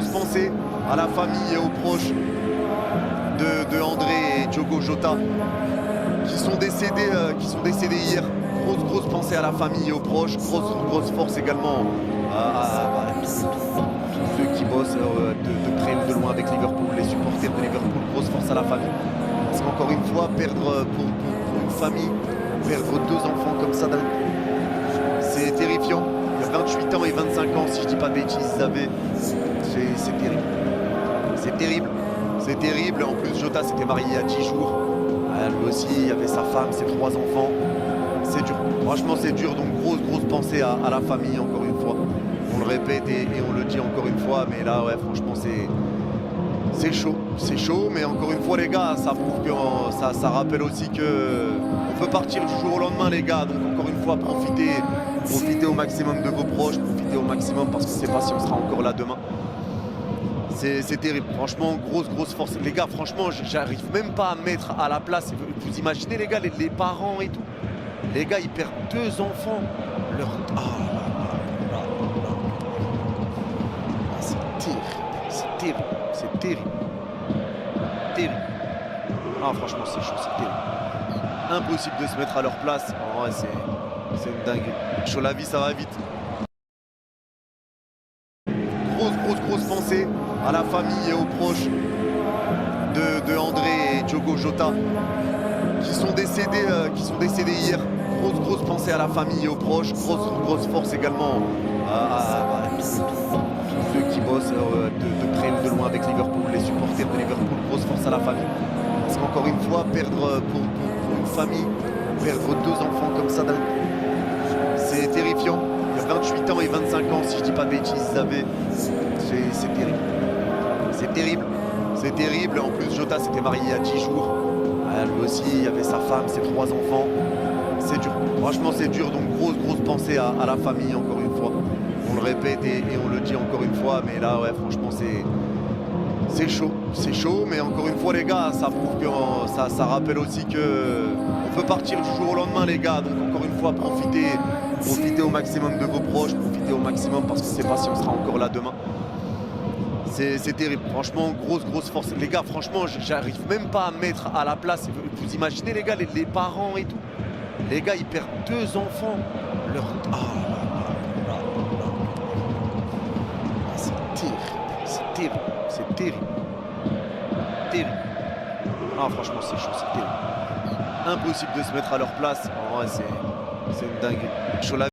grosses pensées à la famille et aux proches de André et Diogo Jota qui sont décédés hier. Grosse pensée à la famille et aux proches. Grosse force également à tous ceux qui bossent de près ou de loin avec Liverpool, les supporters de Liverpool. Grosse force à la famille. Parce qu'encore une fois, perdre pour une famille, perdre deux enfants comme ça, c'est terrifiant. Il y a 28 ans et 25 ans, si je dis pas de bêtises, ils avaient. C'est terrible. C'est terrible. C'est terrible. En plus, Jota s'était marié il y a 10 jours. Lui aussi, il y avait sa femme, ses 3 enfants. C'est dur. Franchement, c'est dur. Donc, grosse pensée à la famille, encore une fois. On le répète et on le dit encore une fois. Mais là, ouais, franchement, c'est chaud. C'est chaud. Mais encore une fois, les gars, ça prouve que ça rappelle aussi que on peut partir du jour au lendemain, les gars. Donc, encore une fois, profitez au maximum de vos proches. Profitez au maximum parce que je ne sais pas si on sera encore là demain. C'est terrible, franchement, grosse force. Les gars, franchement, j'arrive même pas à mettre à la place. Vous imaginez, les gars, les parents et tout. Les gars, ils perdent 2 enfants. C'est terrible. C'est terrible. Ah, franchement, c'est chaud, c'est terrible. Impossible de se mettre à leur place. En vrai, c'est une dinguerie. Sur la vie, ça va vite. Grosse pensée à la famille et aux proches de André et Diogo Jota qui sont décédés hier. Grosse pensée à la famille et aux proches. Grosse force également à tous ceux qui bossent de près ou de loin avec Liverpool, les supporters de Liverpool. Grosse force à la famille. Parce qu'encore une fois, perdre pour une famille, perdre 2 enfants comme ça, c'est terrifiant. Il y a 28 ans et 25 ans, si je dis pas de bêtises, ils avaient. C'est terrible. C'est terrible. C'est terrible. En plus, Jota s'était marié il y a 10 jours. Lui aussi, il y avait sa femme, ses 3 enfants. C'est dur. Franchement, c'est dur. Donc, grosse pensée à la famille, encore une fois. On le répète et on le dit encore une fois. Mais là, ouais, franchement, c'est chaud. C'est chaud. Mais encore une fois, les gars, ça prouve que ça rappelle aussi que on peut partir du jour au lendemain, les gars. Donc, encore une fois, profitez au maximum de vos proches. Profitez au maximum parce que je ne sais pas si on sera encore là demain. C'est terrible, franchement, grosse force. Les gars, franchement, j'arrive même pas à mettre à la place. Vous imaginez, les gars, les parents et tout. Les gars, ils perdent 2 enfants. C'est terrible. Ah, franchement, c'est chaud, c'est terrible. Impossible de se mettre à leur place. En vrai, c'est une dinguerie.